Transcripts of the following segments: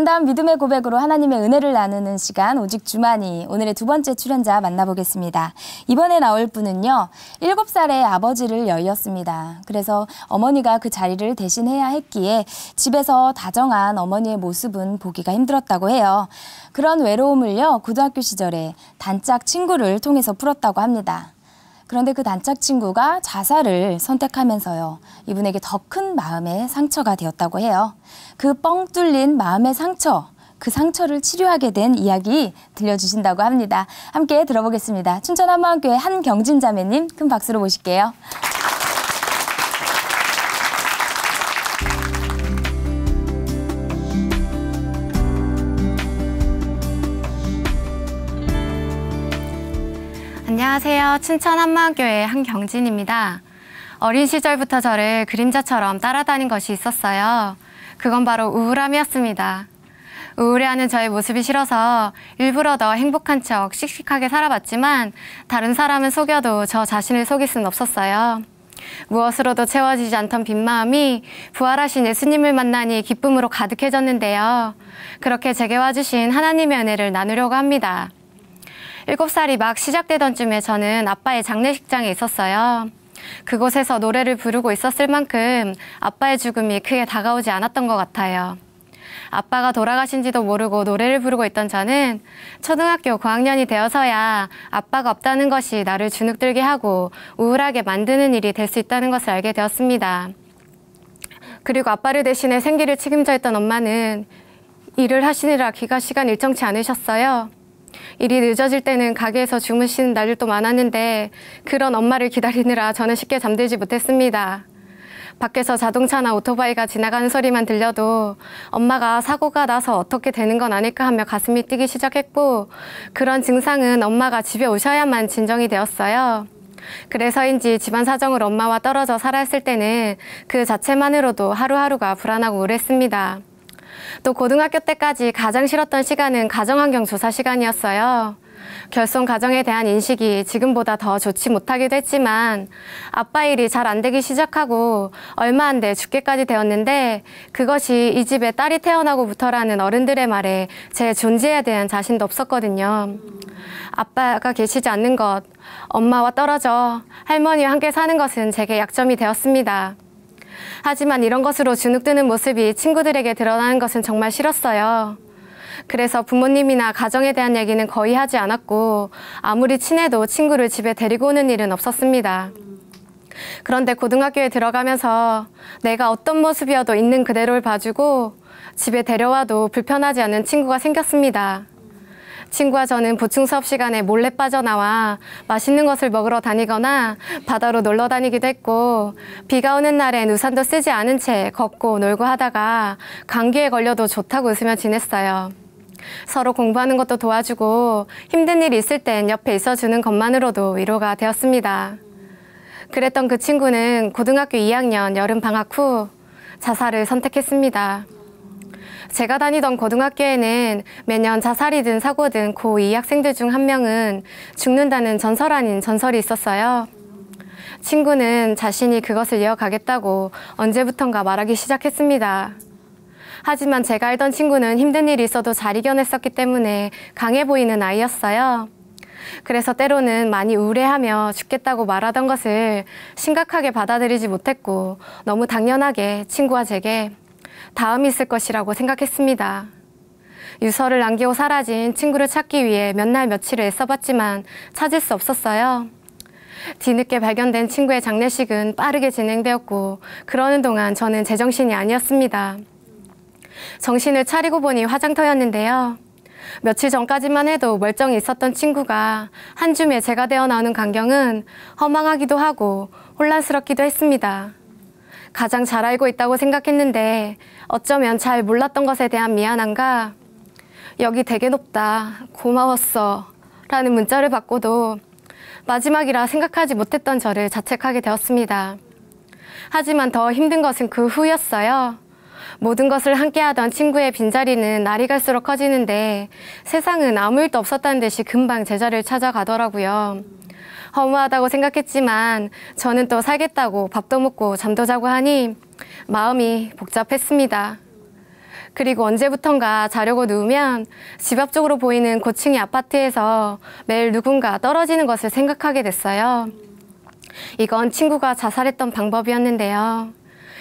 다음 믿음의 고백으로 하나님의 은혜를 나누는 시간 오직 주만이 오늘의 두 번째 출연자 만나보겠습니다. 이번에 나올 분은요. 7살의 아버지를 여의었습니다. 그래서 어머니가 그 자리를 대신해야 했기에 집에서 다정한 어머니의 모습은 보기가 힘들었다고 해요. 그런 외로움을요. 고등학교 시절에 단짝 친구를 통해서 풀었다고 합니다. 그런데 그 단짝 친구가 자살을 선택하면서요. 이분에게 더 큰 마음의 상처가 되었다고 해요. 그 뻥 뚫린 마음의 상처, 그 상처를 치료하게 된 이야기 들려주신다고 합니다. 함께 들어보겠습니다. 춘천한마음교회 한경진 자매님 큰 박수로 모실게요. 안녕하세요. 춘천 한마음교회 한경진입니다. 어린 시절부터 저를 그림자처럼 따라다닌 것이 있었어요. 그건 바로 우울함이었습니다. 우울해하는 저의 모습이 싫어서 일부러 더 행복한 척 씩씩하게 살아봤지만 다른 사람은 속여도 저 자신을 속일 수는 없었어요. 무엇으로도 채워지지 않던 빈 마음이 부활하신 예수님을 만나니 기쁨으로 가득해졌는데요. 그렇게 제게 와주신 하나님의 은혜를 나누려고 합니다. 7살이 막 시작되던 쯤에 저는 아빠의 장례식장에 있었어요. 그곳에서 노래를 부르고 있었을 만큼 아빠의 죽음이 크게 다가오지 않았던 것 같아요. 아빠가 돌아가신지도 모르고 노래를 부르고 있던 저는 초등학교 고학년이 되어서야 아빠가 없다는 것이 나를 주눅들게 하고 우울하게 만드는 일이 될 수 있다는 것을 알게 되었습니다. 그리고 아빠를 대신해 생계를 책임져 있던 엄마는 일을 하시느라 귀가 시간 일정치 않으셨어요. 일이 늦어질 때는 가게에서 주무시는 날들도 많았는데 그런 엄마를 기다리느라 저는 쉽게 잠들지 못했습니다. 밖에서 자동차나 오토바이가 지나가는 소리만 들려도 엄마가 사고가 나서 어떻게 되는 건 아닐까 하며 가슴이 뛰기 시작했고 그런 증상은 엄마가 집에 오셔야만 진정이 되었어요. 그래서인지 집안 사정으로 엄마와 떨어져 살아 했을 때는 그 자체만으로도 하루하루가 불안하고 우울했습니다. 또 고등학교 때까지 가장 싫었던 시간은 가정환경 조사 시간이었어요. 결손 가정에 대한 인식이 지금보다 더 좋지 못하기도 했지만 아빠 일이 잘 안 되기 시작하고 얼마 안 돼 죽게까지 되었는데 그것이 이 집에 딸이 태어나고부터라는 어른들의 말에 제 존재에 대한 자신도 없었거든요. 아빠가 계시지 않는 것, 엄마와 떨어져 할머니와 함께 사는 것은 제게 약점이 되었습니다. 하지만 이런 것으로 주눅드는 모습이 친구들에게 드러나는 것은 정말 싫었어요. 그래서 부모님이나 가정에 대한 얘기는 거의 하지 않았고 아무리 친해도 친구를 집에 데리고 오는 일은 없었습니다. 그런데 고등학교에 들어가면서 내가 어떤 모습이어도 있는 그대로를 봐주고 집에 데려와도 불편하지 않은 친구가 생겼습니다. 친구와 저는 보충 수업 시간에 몰래 빠져나와 맛있는 것을 먹으러 다니거나 바다로 놀러 다니기도 했고 비가 오는 날엔 우산도 쓰지 않은 채 걷고 놀고 하다가 감기에 걸려도 좋다고 웃으며 지냈어요. 서로 공부하는 것도 도와주고 힘든 일이 있을 땐 옆에 있어주는 것만으로도 위로가 되었습니다. 그랬던 그 친구는 고등학교 2학년 여름방학 후 자살을 선택했습니다. 제가 다니던 고등학교에는 매년 자살이든 사고든 고2 학생들 중 한 명은 죽는다는 전설 아닌 전설이 있었어요. 친구는 자신이 그것을 이어가겠다고 언제부턴가 말하기 시작했습니다. 하지만 제가 알던 친구는 힘든 일이 있어도 잘 이겨냈었기 때문에 강해 보이는 아이였어요. 그래서 때로는 많이 우울해하며 죽겠다고 말하던 것을 심각하게 받아들이지 못했고 너무 당연하게 친구와 제게 다음이 있을 것이라고 생각했습니다. 유서를 남기고 사라진 친구를 찾기 위해 몇 날 며칠을 애써봤지만 찾을 수 없었어요. 뒤늦게 발견된 친구의 장례식은 빠르게 진행되었고 그러는 동안 저는 제정신이 아니었습니다. 정신을 차리고 보니 화장터였는데요. 며칠 전까지만 해도 멀쩡히 있었던 친구가 한 줌에 제가 되어 나오는 광경은 허망하기도 하고 혼란스럽기도 했습니다. 가장 잘 알고 있다고 생각했는데 어쩌면 잘 몰랐던 것에 대한 미안함과 여기 되게 높다, 고마웠어 라는 문자를 받고도 마지막이라 생각하지 못했던 저를 자책하게 되었습니다. 하지만 더 힘든 것은 그 후였어요. 모든 것을 함께하던 친구의 빈자리는 날이 갈수록 커지는데 세상은 아무 일도 없었다는 듯이 금방 제자리를 찾아가더라고요. 허무하다고 생각했지만 저는 또 살겠다고 밥도 먹고 잠도 자고 하니 마음이 복잡했습니다. 그리고 언제부턴가 자려고 누우면 집 앞쪽으로 보이는 고층의 아파트에서 매일 누군가 떨어지는 것을 생각하게 됐어요. 이건 친구가 자살했던 방법이었는데요.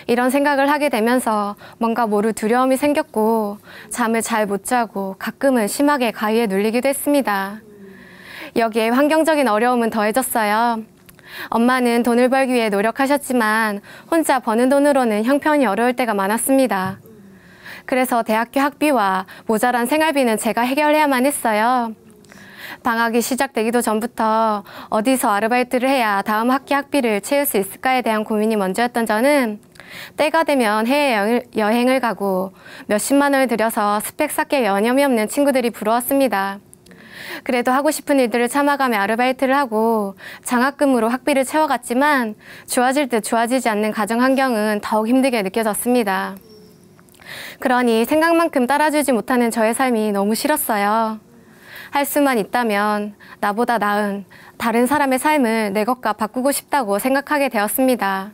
이런 생각을 하게 되면서 뭔가 모를 두려움이 생겼고 잠을 잘 못 자고 가끔은 심하게 가위에 눌리기도 했습니다. 여기에 환경적인 어려움은 더해졌어요. 엄마는 돈을 벌기 위해 노력하셨지만 혼자 버는 돈으로는 형편이 어려울 때가 많았습니다. 그래서 대학교 학비와 모자란 생활비는 제가 해결해야만 했어요. 방학이 시작되기도 전부터 어디서 아르바이트를 해야 다음 학기 학비를 채울 수 있을까에 대한 고민이 먼저였던 저는 때가 되면 해외여행을 가고 몇십만 원을 들여서 스펙 쌓기에 여념이 없는 친구들이 부러웠습니다. 그래도 하고 싶은 일들을 참아가며 아르바이트를 하고 장학금으로 학비를 채워갔지만 좋아질 듯 좋아지지 않는 가정 환경은 더욱 힘들게 느껴졌습니다. 그러니 생각만큼 따라주지 못하는 저의 삶이 너무 싫었어요. 할 수만 있다면 나보다 나은 다른 사람의 삶을 내 것과 바꾸고 싶다고 생각하게 되었습니다.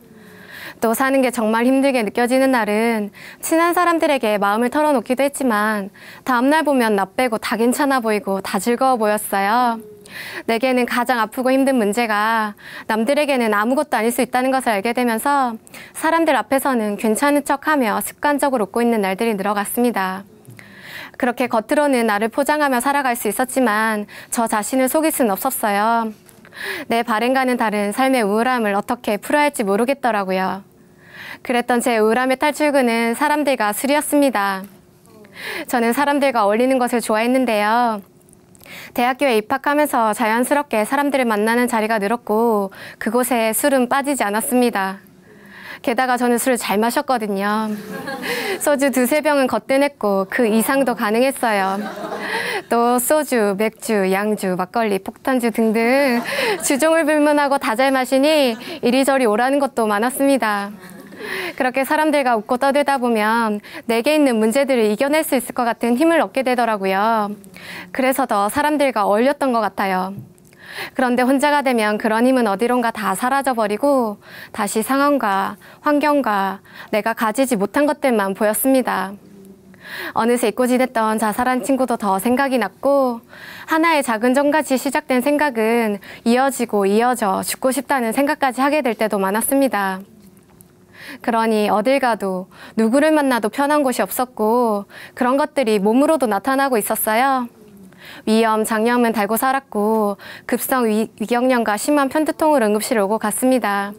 또 사는 게 정말 힘들게 느껴지는 날은 친한 사람들에게 마음을 털어놓기도 했지만 다음날 보면 나 빼고 다 괜찮아 보이고 다 즐거워 보였어요. 내게는 가장 아프고 힘든 문제가 남들에게는 아무것도 아닐 수 있다는 것을 알게 되면서 사람들 앞에서는 괜찮은 척하며 습관적으로 웃고 있는 날들이 늘어갔습니다. 그렇게 겉으로는 나를 포장하며 살아갈 수 있었지만 저 자신을 속일 수는 없었어요. 내 발행과는 다른 삶의 우울함을 어떻게 풀어야 할지 모르겠더라고요. 그랬던 제 우울함의 탈출구는 사람들과 술이었습니다. 저는 사람들과 어울리는 것을 좋아했는데요. 대학교에 입학하면서 자연스럽게 사람들을 만나는 자리가 늘었고 그곳에 술은 빠지지 않았습니다. 게다가 저는 술을 잘 마셨거든요. 소주 2~3병은 거뜬했고 그 이상도 가능했어요. 또 소주, 맥주, 양주, 막걸리, 폭탄주 등등 주종을 불문하고 다 잘 마시니 이리저리 오라는 것도 많았습니다. 그렇게 사람들과 웃고 떠들다 보면 내게 있는 문제들을 이겨낼 수 있을 것 같은 힘을 얻게 되더라고요. 그래서 더 사람들과 어울렸던 것 같아요. 그런데 혼자가 되면 그런 힘은 어디론가 다 사라져버리고 다시 상황과 환경과 내가 가지지 못한 것들만 보였습니다. 어느새 잊고 지냈던 자살한 친구도 더 생각이 났고 하나의 작은 점같이 시작된 생각은 이어지고 이어져 죽고 싶다는 생각까지 하게 될 때도 많았습니다. 그러니 어딜 가도 누구를 만나도 편한 곳이 없었고 그런 것들이 몸으로도 나타나고 있었어요. 위염, 장염은 달고 살았고 급성 위경련과 심한 편두통으로 응급실에 오고 갔습니다.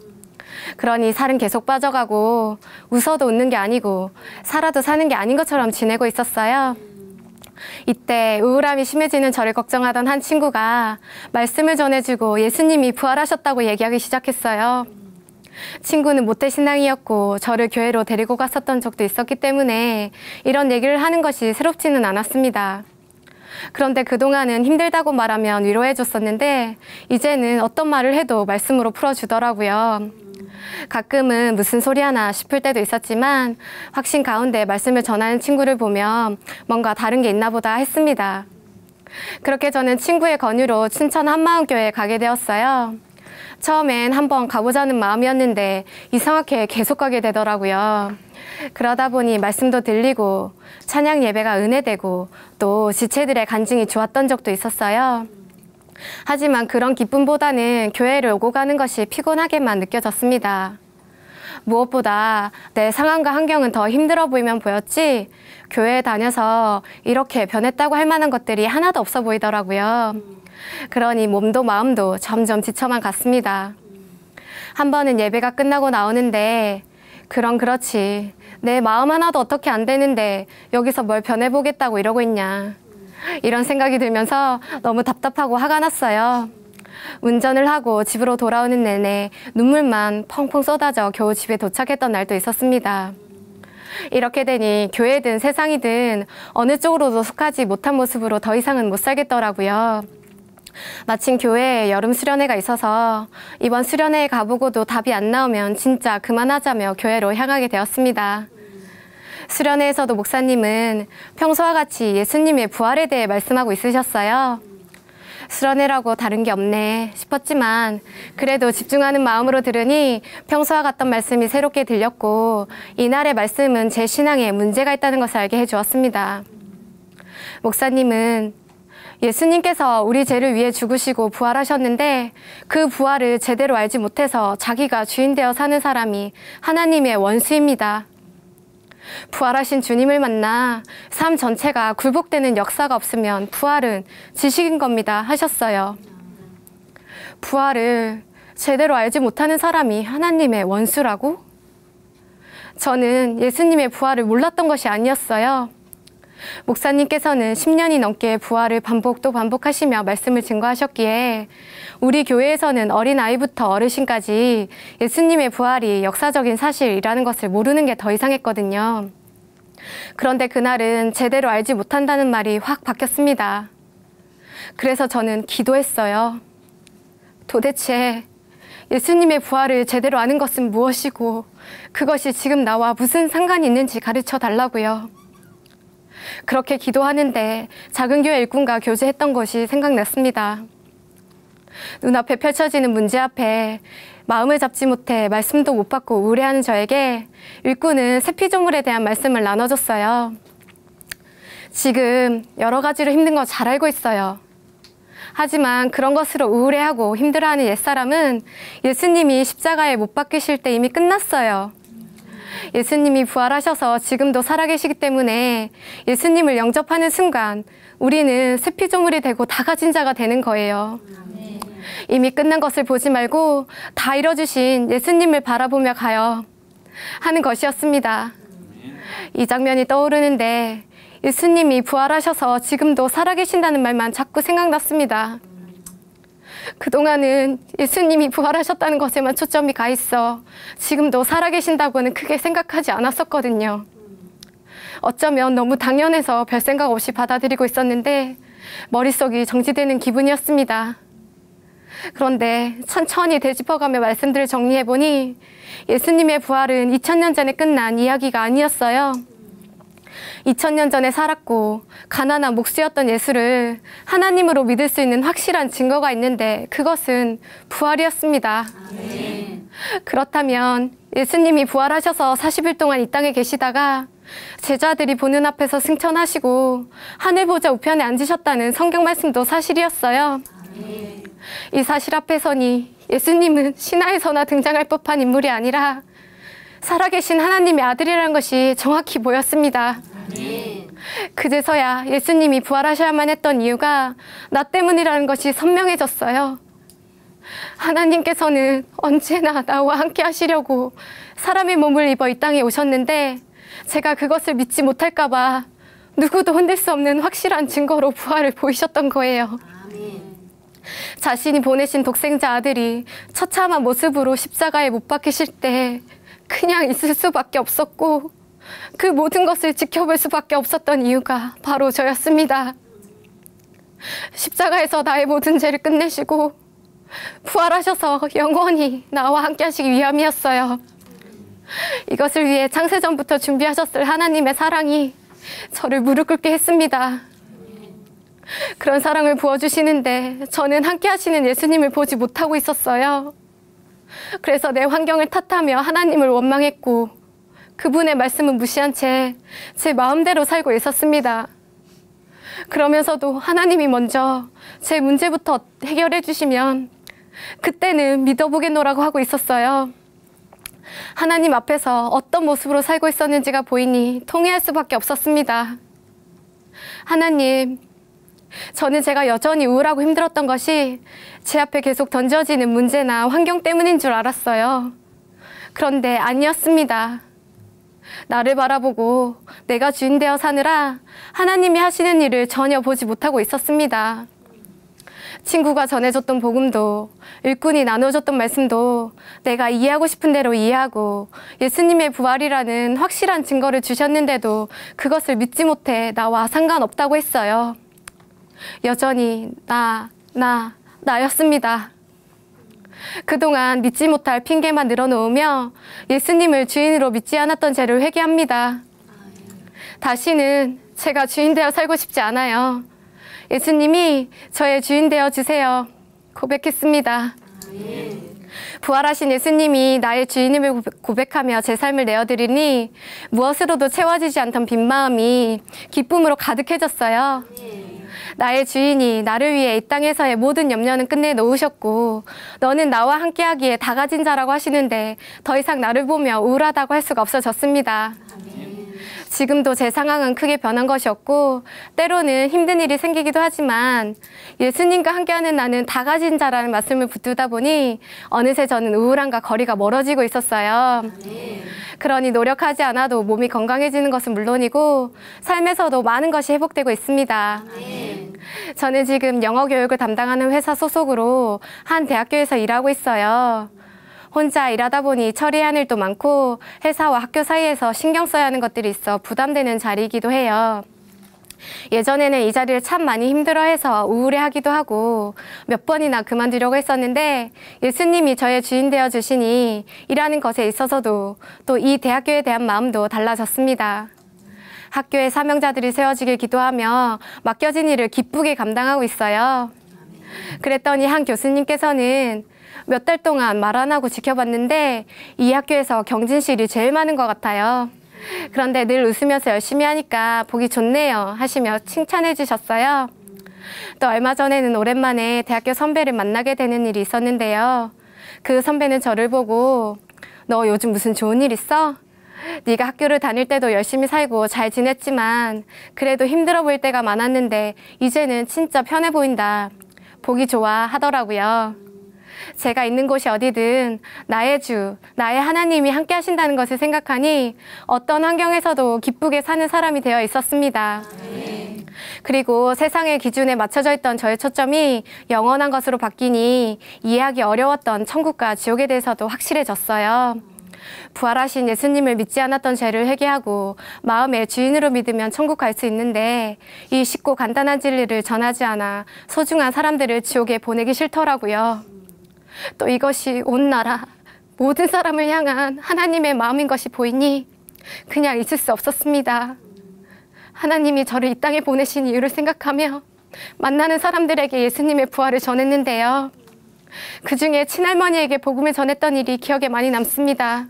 그러니 살은 계속 빠져가고 웃어도 웃는 게 아니고 살아도 사는 게 아닌 것처럼 지내고 있었어요. 이때 우울함이 심해지는 저를 걱정하던 한 친구가 말씀을 전해주고 예수님이 부활하셨다고 얘기하기 시작했어요. 친구는 모태신앙이었고 저를 교회로 데리고 갔었던 적도 있었기 때문에 이런 얘기를 하는 것이 새롭지는 않았습니다. 그런데 그동안은 힘들다고 말하면 위로해줬었는데 이제는 어떤 말을 해도 말씀으로 풀어주더라고요. 가끔은 무슨 소리 하나 싶을 때도 있었지만 확신 가운데 말씀을 전하는 친구를 보면 뭔가 다른 게 있나 보다 했습니다. 그렇게 저는 친구의 권유로 춘천 한마음교회에 가게 되었어요. 처음엔 한번 가보자는 마음이었는데 이상하게 계속 가게 되더라고요. 그러다 보니 말씀도 들리고 찬양 예배가 은혜되고 또 지체들의 간증이 좋았던 적도 있었어요. 하지만 그런 기쁨보다는 교회를 오고 가는 것이 피곤하게만 느껴졌습니다. 무엇보다 내 상황과 환경은 더 힘들어 보이면 보였지 교회에 다녀서 이렇게 변했다고 할 만한 것들이 하나도 없어 보이더라고요. 그러니 몸도 마음도 점점 지쳐만 갔습니다. 한 번은 예배가 끝나고 나오는데 그렇지. 내 마음 하나도 어떻게 안 되는데 여기서 뭘 변해보겠다고 이러고 있냐. 이런 생각이 들면서 너무 답답하고 화가 났어요. 운전을 하고 집으로 돌아오는 내내 눈물만 펑펑 쏟아져 겨우 집에 도착했던 날도 있었습니다. 이렇게 되니 교회든 세상이든 어느 쪽으로도 속하지 못한 모습으로 더 이상은 못 살겠더라고요. 마침 교회에 여름 수련회가 있어서 이번 수련회에 가보고도 답이 안 나오면 진짜 그만하자며 교회로 향하게 되었습니다. 수련회에서도 목사님은 평소와 같이 예수님의 부활에 대해 말씀하고 있으셨어요. 수련회라고 다른 게 없네 싶었지만 그래도 집중하는 마음으로 들으니 평소와 같던 말씀이 새롭게 들렸고 이날의 말씀은 제 신앙에 문제가 있다는 것을 알게 해주었습니다. 목사님은 예수님께서 우리 죄를 위해 죽으시고 부활하셨는데 그 부활을 제대로 알지 못해서 자기가 주인 되어 사는 사람이 하나님의 원수입니다. 부활하신 주님을 만나 삶 전체가 굴복되는 역사가 없으면 부활은 지식인 겁니다 하셨어요. 부활을 제대로 알지 못하는 사람이 하나님의 원수라고? 저는 예수님의 부활을 몰랐던 것이 아니었어요. 목사님께서는 10년이 넘게 부활을 반복 또 반복하시며 말씀을 증거하셨기에 우리 교회에서는 어린아이부터 어르신까지 예수님의 부활이 역사적인 사실이라는 것을 모르는 게 더 이상했거든요. 그런데 그날은 제대로 알지 못한다는 말이 확 바뀌었습니다. 그래서 저는 기도했어요. 도대체 예수님의 부활을 제대로 아는 것은 무엇이고 그것이 지금 나와 무슨 상관이 있는지 가르쳐 달라고요. 그렇게 기도하는데 작은 교회 일꾼과 교제했던 것이 생각났습니다. 눈앞에 펼쳐지는 문제 앞에 마음을 잡지 못해 말씀도 못 받고 우울해하는 저에게 일꾼은 새 피조물에 대한 말씀을 나눠줬어요. 지금 여러 가지로 힘든 거 잘 알고 있어요. 하지만 그런 것으로 우울해하고 힘들어하는 옛사람은 예수님이 십자가에 못 박히실 때 이미 끝났어요. 예수님이 부활하셔서 지금도 살아계시기 때문에 예수님을 영접하는 순간 우리는 새 피조물이 되고 다 가진 자가 되는 거예요. 이미 끝난 것을 보지 말고 다 이뤄주신 예수님을 바라보며 가요 하는 것이었습니다. 이 장면이 떠오르는데 예수님이 부활하셔서 지금도 살아계신다는 말만 자꾸 생각났습니다. 그동안은 예수님이 부활하셨다는 것에만 초점이 가 있어 지금도 살아계신다고는 크게 생각하지 않았었거든요. 어쩌면 너무 당연해서 별 생각 없이 받아들이고 있었는데 머릿속이 정지되는 기분이었습니다. 그런데 천천히 되짚어가며 말씀들을 정리해보니 예수님의 부활은 2000년 전에 끝난 이야기가 아니었어요. 2000년 전에 살았고 가난한 목수였던 예수를 하나님으로 믿을 수 있는 확실한 증거가 있는데 그것은 부활이었습니다. 아멘. 그렇다면 예수님이 부활하셔서 40일 동안 이 땅에 계시다가 제자들이 보는 앞에서 승천하시고 하늘 보좌 우편에 앉으셨다는 성경 말씀도 사실이었어요. 아멘. 이 사실 앞에 서니 예수님은 신화에서나 등장할 법한 인물이 아니라 살아계신 하나님의 아들이라는 것이 정확히 보였습니다. 그제서야 예수님이 부활하셔야만 했던 이유가 나 때문이라는 것이 선명해졌어요. 하나님께서는 언제나 나와 함께 하시려고 사람의 몸을 입어 이 땅에 오셨는데 제가 그것을 믿지 못할까 봐 누구도 흔들 수 없는 확실한 증거로 부활을 보이셨던 거예요. 자신이 보내신 독생자 아들이 처참한 모습으로 십자가에 못 박히실 때 그냥 있을 수밖에 없었고 그 모든 것을 지켜볼 수밖에 없었던 이유가 바로 저였습니다. 십자가에서 나의 모든 죄를 끝내시고 부활하셔서 영원히 나와 함께 하시기 위함이었어요. 이것을 위해 창세전부터 준비하셨을 하나님의 사랑이 저를 무릎 꿇게 했습니다. 그런 사랑을 부어주시는데 저는 함께 하시는 예수님을 보지 못하고 있었어요. 그래서 내 환경을 탓하며 하나님을 원망했고 그분의 말씀은 무시한 채 제 마음대로 살고 있었습니다. 그러면서도 하나님이 먼저 제 문제부터 해결해 주시면 그때는 믿어보겠노라고 하고 있었어요. 하나님 앞에서 어떤 모습으로 살고 있었는지가 보이니 통회할 수밖에 없었습니다. 하나님, 저는 제가 여전히 우울하고 힘들었던 것이 제 앞에 계속 던져지는 문제나 환경 때문인 줄 알았어요. 그런데 아니었습니다. 나를 바라보고 내가 주인 되어 사느라 하나님이 하시는 일을 전혀 보지 못하고 있었습니다. 친구가 전해줬던 복음도 일꾼이 나눠줬던 말씀도 내가 이해하고 싶은 대로 이해하고 예수님의 부활이라는 확실한 증거를 주셨는데도 그것을 믿지 못해 나와 상관없다고 했어요. 여전히 나였습니다. 그동안 믿지 못할 핑계만 늘어놓으며 예수님을 주인으로 믿지 않았던 죄를 회개합니다. 다시는 제가 주인 되어 살고 싶지 않아요. 예수님이 저의 주인 되어 주세요. 고백했습니다. 부활하신 예수님이 나의 주인임을 고백하며 제 삶을 내어드리니 무엇으로도 채워지지 않던 빈 마음이 기쁨으로 가득해졌어요. 나의 주인이 나를 위해 이 땅에서의 모든 염려는 끝내 놓으셨고 너는 나와 함께하기에 다 가진 자라고 하시는데 더 이상 나를 보며 우울하다고 할 수가 없어졌습니다. 지금도 제 상황은 크게 변한 것이 없고 때로는 힘든 일이 생기기도 하지만 예수님과 함께하는 나는 다 가진 자라는 말씀을 붙들다 보니 어느새 저는 우울함과 거리가 멀어지고 있었어요. 그러니 노력하지 않아도 몸이 건강해지는 것은 물론이고 삶에서도 많은 것이 회복되고 있습니다. 저는 지금 영어 교육을 담당하는 회사 소속으로 한 대학교에서 일하고 있어요. 혼자 일하다 보니 처리해야 할 일도 많고 회사와 학교 사이에서 신경 써야 하는 것들이 있어 부담되는 자리이기도 해요. 예전에는 이 자리를 참 많이 힘들어해서 우울해하기도 하고 몇 번이나 그만두려고 했었는데 예수님이 저의 주인 되어 주시니 일하는 것에 있어서도 또 이 대학교에 대한 마음도 달라졌습니다. 학교에 사명자들이 세워지길 기도하며 맡겨진 일을 기쁘게 감당하고 있어요. 그랬더니 한 교수님께서는 몇 달 동안 말 안 하고 지켜봤는데 이 학교에서 경진실이 제일 많은 것 같아요. 그런데 늘 웃으면서 열심히 하니까 보기 좋네요 하시며 칭찬해 주셨어요. 또 얼마 전에는 오랜만에 대학교 선배를 만나게 되는 일이 있었는데요. 그 선배는 저를 보고 너 요즘 무슨 좋은 일 있어? 네가 학교를 다닐 때도 열심히 살고 잘 지냈지만 그래도 힘들어 보일 때가 많았는데 이제는 진짜 편해 보인다. 보기 좋아 하더라고요. 제가 있는 곳이 어디든 나의 주, 나의 하나님이 함께 하신다는 것을 생각하니 어떤 환경에서도 기쁘게 사는 사람이 되어 있었습니다. 그리고 세상의 기준에 맞춰져 있던 저의 초점이 영원한 것으로 바뀌니 이해하기 어려웠던 천국과 지옥에 대해서도 확실해졌어요. 부활하신 예수님을 믿지 않았던 죄를 회개하고 마음의 주인으로 믿으면 천국 갈 수 있는데 이 쉽고 간단한 진리를 전하지 않아 소중한 사람들을 지옥에 보내기 싫더라고요. 또 이것이 온 나라 모든 사람을 향한 하나님의 마음인 것이 보이니 그냥 있을 수 없었습니다. 하나님이 저를 이 땅에 보내신 이유를 생각하며 만나는 사람들에게 예수님의 부활을 전했는데요. 그중에 친할머니에게 복음을 전했던 일이 기억에 많이 남습니다.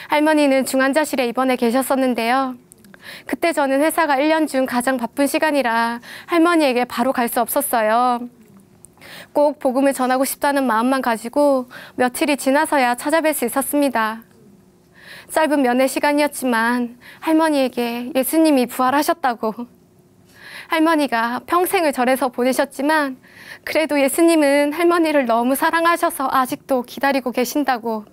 할머니는 중환자실에 입원해 계셨었는데요. 그때 저는 회사가 1년 중 가장 바쁜 시간이라 할머니에게 바로 갈 수 없었어요. 꼭 복음을 전하고 싶다는 마음만 가지고 며칠이 지나서야 찾아뵐 수 있었습니다. 짧은 면회 시간이었지만 할머니에게 예수님이 부활하셨다고, 할머니가 평생을 절에서 보내셨지만 그래도 예수님은 할머니를 너무 사랑하셔서 아직도 기다리고 계신다고,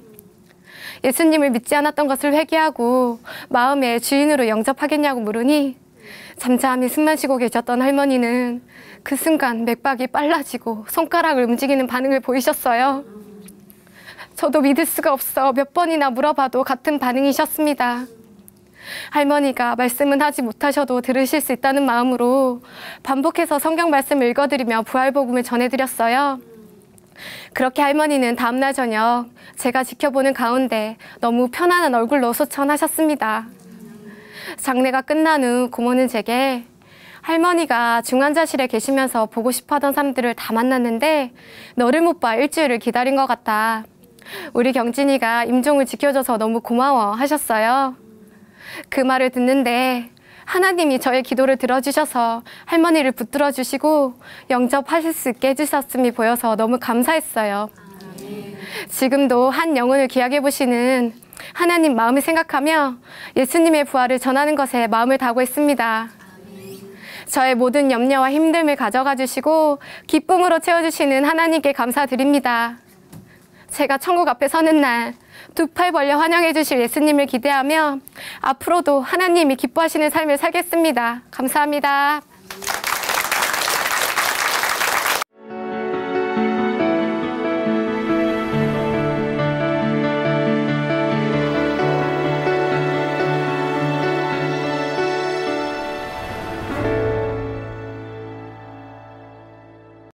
예수님을 믿지 않았던 것을 회개하고 마음의 주인으로 영접하겠냐고 물으니 잠잠히 숨만 쉬고 계셨던 할머니는 그 순간 맥박이 빨라지고 손가락을 움직이는 반응을 보이셨어요. 저도 믿을 수가 없어 몇 번이나 물어봐도 같은 반응이셨습니다. 할머니가 말씀은 하지 못하셔도 들으실 수 있다는 마음으로 반복해서 성경 말씀을 읽어드리며 부활복음을 전해드렸어요. 그렇게 할머니는 다음날 저녁 제가 지켜보는 가운데 너무 편안한 얼굴로 소천하셨습니다. 장례가 끝난 후 고모는 제게 할머니가 중환자실에 계시면서 보고 싶어하던 사람들을 다 만났는데 너를 못 봐 일주일을 기다린 것 같다. 우리 경진이가 임종을 지켜줘서 너무 고마워 하셨어요. 그 말을 듣는데 하나님이 저의 기도를 들어주셔서 할머니를 붙들어 주시고 영접하실 수 있게 해주셨음이 보여서 너무 감사했어요. 지금도 한 영혼을 귀하게 보시는 하나님 마음을 생각하며 예수님의 부활을 전하는 것에 마음을 다하고 있습니다. 저의 모든 염려와 힘듦을 가져가 주시고 기쁨으로 채워주시는 하나님께 감사드립니다. 제가 천국 앞에 서는 날 두 팔 벌려 환영해 주실 예수님을 기대하며 앞으로도 하나님이 기뻐하시는 삶을 살겠습니다. 감사합니다.